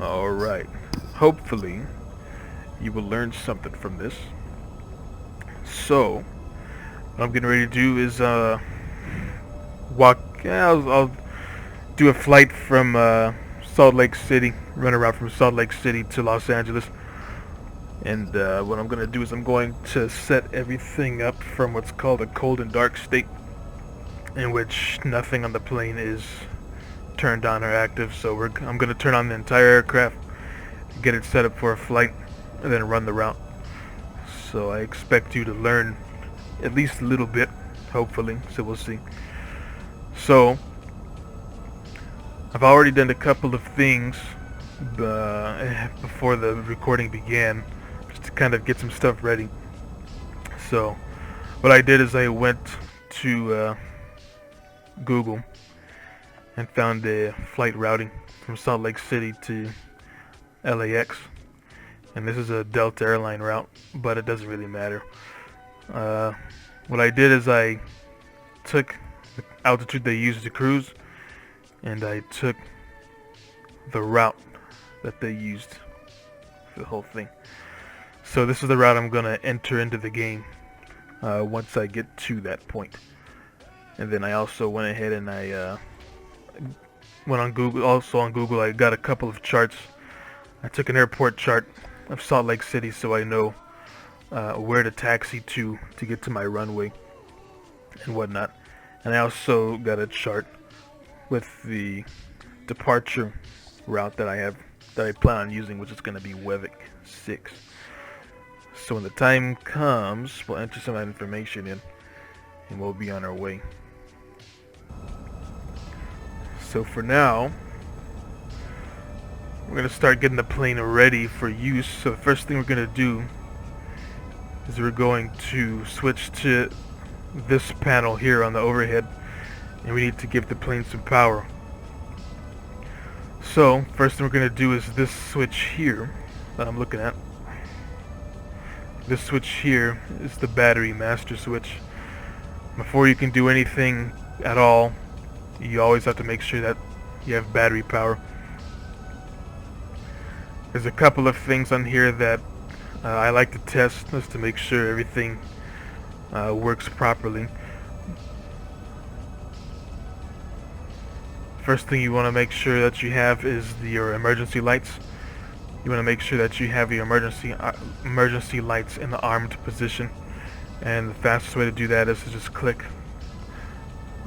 Alright. Hopefully, you will learn something from this. So, what I'm getting ready to do is, walk, yeah, I'll do a flight from, Salt Lake City, run around from Salt Lake City to Los Angeles. And, what I'm going to do is I'm going to set everything up from what's called a cold and dark state, in which nothing on the plane is turned on or active. So I'm going to turn on the entire aircraft, get it set up for a flight, and then run the route. So I expect you to learn at least a little bit, hopefully, so we'll see. So I've already done a couple of things before the recording began, just to kind of get some stuff ready. So what I did is I went to Google and found a flight routing from Salt Lake City to LAX, and this is a Delta airline route, but it doesn't really matter. What I did is I took the altitude they use to cruise, and I took the route that they used for the whole thing. So this is the route I'm going to enter into the game once I get to that point. And then I also went ahead and I went on Google. Also on Google, I got a couple of charts. I took an airport chart of Salt Lake City, so I know where to taxi to get to my runway and whatnot. And I also got a chart with the departure route that I plan on using, which is going to be Wevic 6. So when the time comes, we'll enter some of that information in, and we'll be on our way. So for now, we're going to start getting the plane ready for use. So the first thing we're going to do is we're going to switch to this panel here on the overhead, and we need to give the plane some power. So first thing we're going to do is this switch here that I'm looking at. This switch here is the battery master switch. Before you can do anything at all, you always have to make sure that you have battery power. There's a couple of things on here that I like to test just to make sure everything works properly. First thing you want to make sure that you have is your emergency lights. You want to make sure that you have your emergency lights in the armed position, and the fastest way to do that is to just click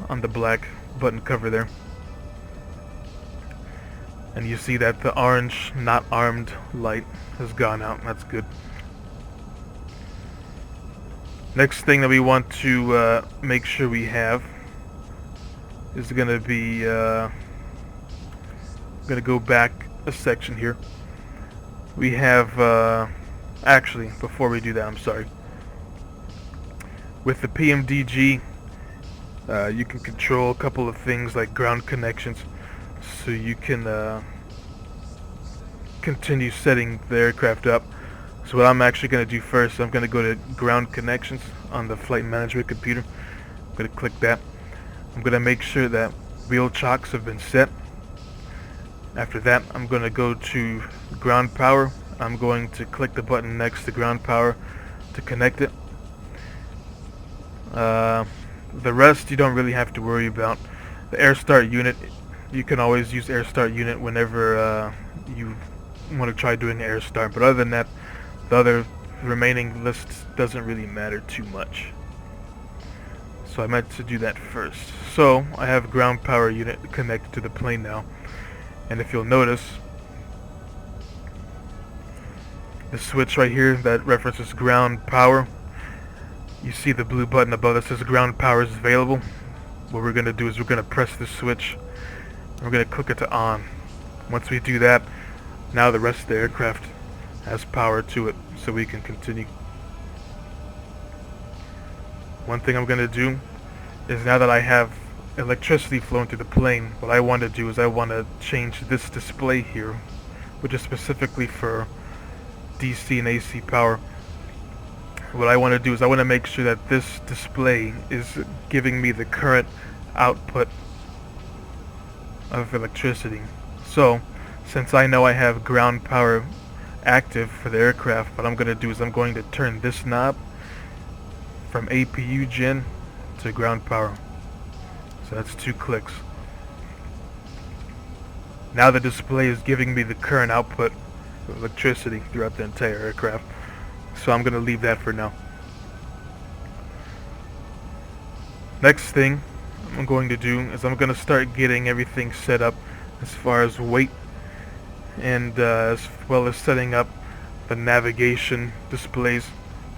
on the black button cover there, and you see that the orange not armed light has gone out. That's good. Next thing that we want to make sure we have is going to be going to go back a section here. We have actually, before we do that, I'm sorry, with the PMDG you can control a couple of things like ground connections, so you can continue setting the aircraft up. So what I'm actually going to do first, I'm going to go to ground connections on the flight management computer. I'm going to click that. I'm going to make sure that wheel chocks have been set. After that, I'm going to go to ground power. I'm going to click the button next to ground power to connect it. The rest you don't really have to worry about. The air start unit, you can always use air start unit whenever you want to try doing air start, but other than that, the other remaining list doesn't really matter too much. So I meant to do that first. So I have ground power unit connected to the plane now, and if you'll notice, the switch right here that references ground power, you see the blue button above that says ground power is available. What we're going to do is we're going to press this switch, and we're going to click it to on. Once we do that, now the rest of the aircraft has power to it, so we can continue. One thing I'm going to do is, now that I have electricity flowing through the plane, what I want to do is I want to change this display here, which is specifically for DC and AC power. What I want to do is I want to make sure that this display is giving me the current output of electricity. So since I know I have ground power active for the aircraft, what I'm going to do is I'm going to turn this knob from APU gen to ground power. So that's 2 clicks. Now the display is giving me the current output of electricity throughout the entire aircraft. So I'm going to leave that for now. Next thing I'm going to do is I'm going to start getting everything set up as far as weight, and as well as setting up the navigation displays,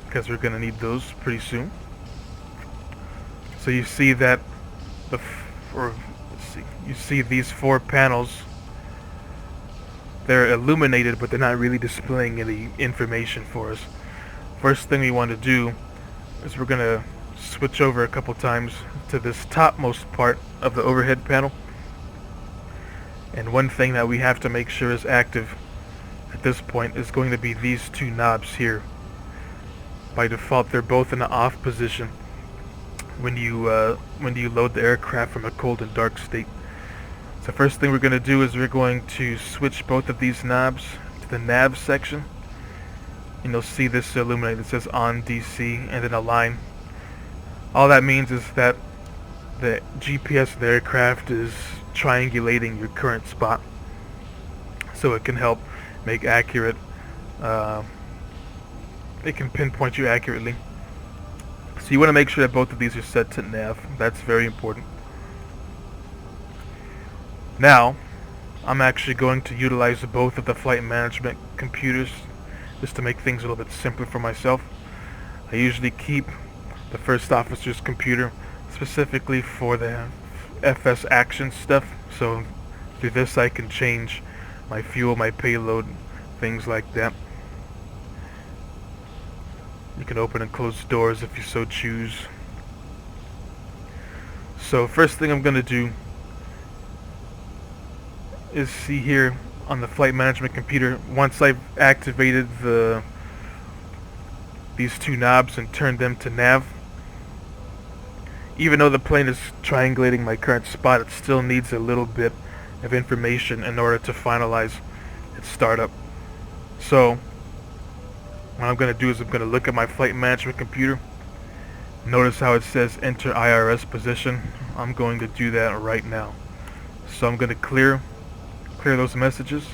because we're going to need those pretty soon. So you see that you see these 4 panels. They're illuminated, but they're not really displaying any information for us. First thing we want to do is we're going to switch over a couple times to this topmost part of the overhead panel. And one thing that we have to make sure is active at this point is going to be these 2 knobs here. By default, they're both in the off position when you load the aircraft from a cold and dark state. So first thing we're going to do is we're going to switch both of these knobs to the nav section, and you'll see this illuminated. It says on DC and then a line. All that means is that the GPS of the aircraft is triangulating your current spot, so it can help make accurate, it can pinpoint you accurately. So you want to make sure that both of these are set to nav. That's very important. Now I'm actually going to utilize both of the flight management computers just to make things a little bit simpler for myself. I usually keep the first officer's computer specifically for the FS action stuff, so through this I can change my fuel, my payload, things like that. You can open and close doors if you so choose. So first thing I'm going to do is see here on the flight management computer, once I've activated these 2 knobs and turned them to nav, even though the plane is triangulating my current spot, it still needs a little bit of information in order to finalize its startup. So what I'm going to do is I'm going to look at my flight management computer. Notice how it says enter IRS position. I'm going to do that right now. So I'm going to clear those messages.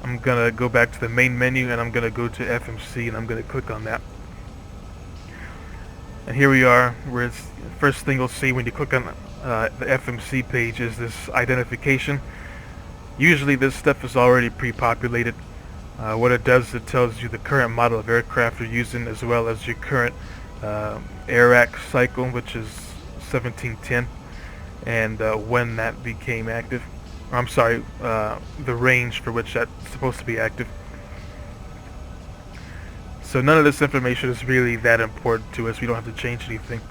I'm going to go back to the main menu and I'm going to go to FMC and I'm going to click on that. And here we are, where it's first thing you'll see when you click on the FMC page is this identification. Usually this stuff is already pre-populated. What it does is it tells you the current model of aircraft you're using, as well as your current AIRAC cycle, which is 1710, and when that became active. Or, I'm sorry, the range for which that's supposed to be active. So none of this information is really that important to us. We don't have to change anything.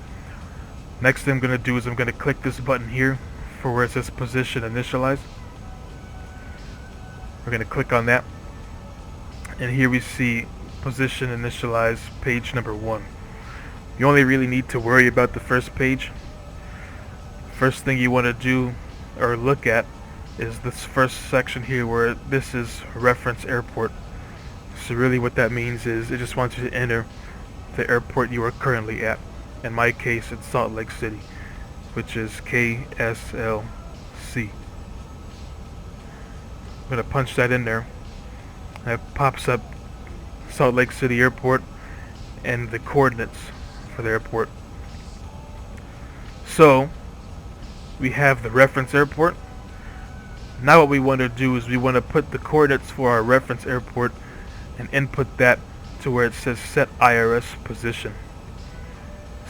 Next thing I'm going to do is I'm going to click this button here for where it says position initialize. We're going to click on that. And here we see position initialize page number 1. You only really need to worry about the first page. First thing you want to do or look at is this first section here where this is reference airport. So really what that means is it just wants you to enter the airport you are currently at. In my case it's Salt Lake City, which is KSLC. I'm going to punch that in there. That pops up Salt Lake City Airport and the coordinates for the airport. So we have the reference airport. Now what we want to do is we want to put the coordinates for our reference airport and input that to where it says set IRS position.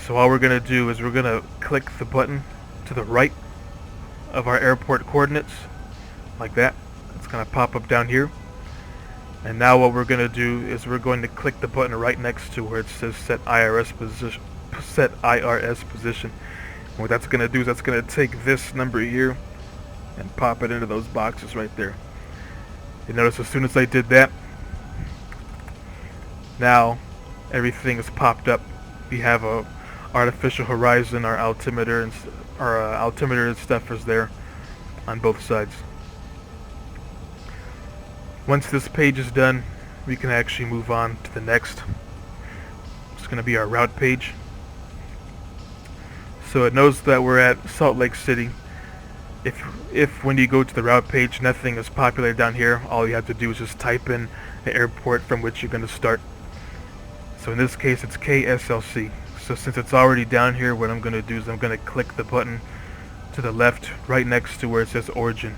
So all we're going to do is we're going to click the button to the right of our airport coordinates, like that. It's going to pop up down here. And now what we're going to do is we're going to click the button right next to where it says set IRS position. Set IRS position. And what that's going to do is that's going to take this number here and pop it into those boxes right there. You notice as soon as I did that, now everything is popped up. We have a artificial horizon, our altimeter and stuff is there on both sides. Once this page is done, we can actually move on to the next. It's going to be our route page. So it knows that we're at Salt Lake City. If when you go to the route page nothing is populated down here, all you have to do is just type in the airport from which you're going to start. So in this case it's KSLC. So since it's already down here, what I'm going to do is I'm going to click the button to the left right next to where it says origin.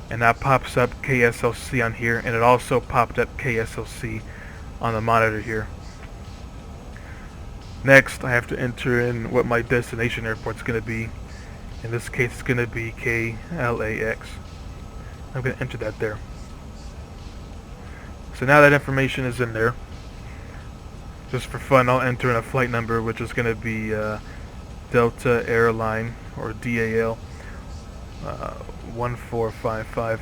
And that pops up KSLC on here, and it also popped up KSLC on the monitor here. Next, I have to enter in what my destination airport's going to be. In this case, it's going to be KLAX. I'm going to enter that there. So now that information is in there, just for fun, I'll enter in a flight number, which is going to be Delta Airline, or DAL, 1455,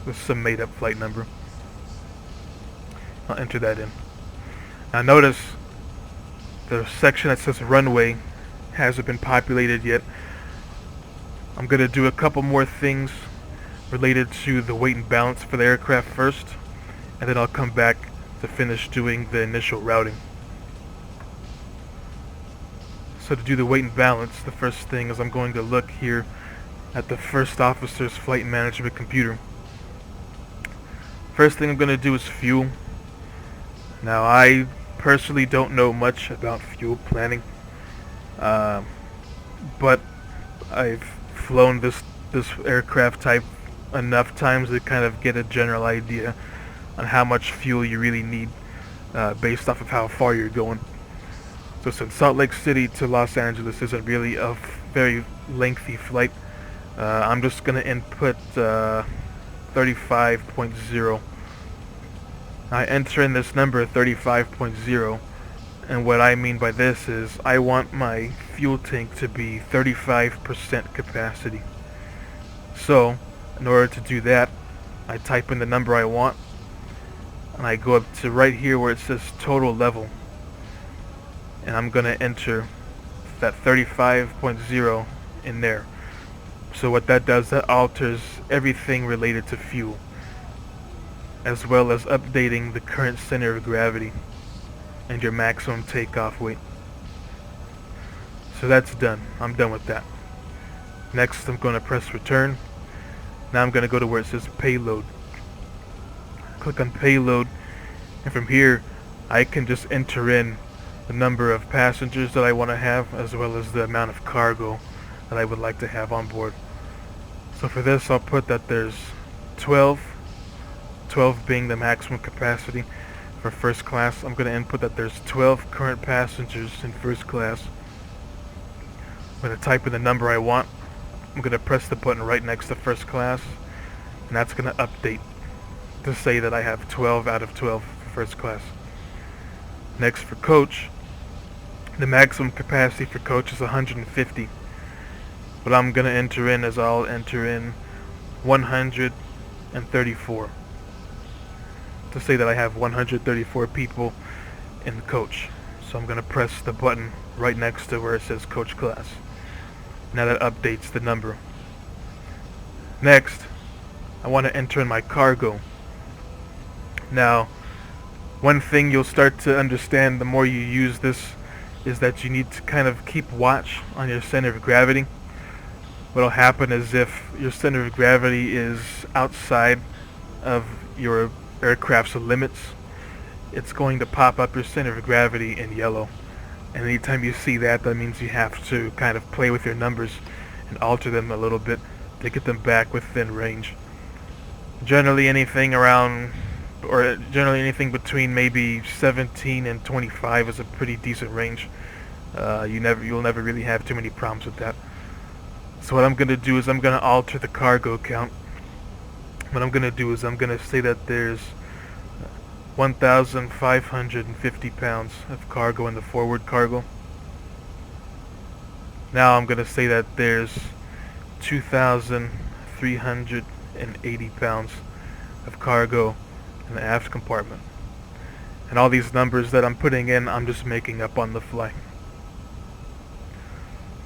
with some made-up flight number. I'll enter that in. Now notice the section that says runway hasn't been populated yet. I'm going to do a couple more things related to the weight and balance for the aircraft first, and then I'll come back to finish doing the initial routing. So to do the weight and balance, the first thing is I'm going to look here at the first officer's flight management computer. First thing I'm going to do is fuel. Now I personally don't know much about fuel planning, but I've flown this aircraft type enough times to kind of get a general idea on how much fuel you really need based off of how far you're going. So since Salt Lake City to Los Angeles isn't really a very lengthy flight, I'm just going to input 35.0. I enter in this number 35.0, and what I mean by this is I want my fuel tank to be 35% capacity. So in order to do that, I type in the number I want, and I go up to right here where it says total level, and I'm going to enter that 35.0 in there. So what that does, that alters everything related to fuel, as well as updating the current center of gravity and your maximum takeoff weight. So that's done. I'm done with that. Next, I'm going to press return. Now I'm going to go to where it says payload. Click on payload, and from here I can just enter in the number of passengers that I want to have, as well as the amount of cargo that I would like to have on board. So for this, I'll put that there's 12 being the maximum capacity for first class. I'm going to input that there's 12 current passengers in first class. I'm going to type in the number I want. I'm going to press the button right next to first class, and that's going to update to say that I have 12 out of 12 for first class. Next, for coach, the maximum capacity for coach is 150. What I'm going to enter in is I'll enter in 134 to say that I have 134 people in the coach. So I'm going to press the button right next to where it says coach class. Now that updates the number. Next, I want to enter in my cargo. Now, one thing you'll start to understand the more you use this is that you need to kind of keep watch on your center of gravity. What'll happen is if your center of gravity is outside of your aircraft's limits, it's going to pop up your center of gravity in yellow. And anytime you see that, that means you have to kind of play with your numbers and alter them a little bit to get them back within range. Generally anything between maybe 17 and 25 is a pretty decent range. You'll never really have too many problems with that. So what I'm going to do is I'm going to alter the cargo count. What I'm going to do is I'm going to say that there's 1,550 pounds of cargo in the forward cargo. Now I'm going to say that there's 2,380 pounds of cargo in the aft compartment. And all these numbers that I'm putting in, I'm just making up on the fly.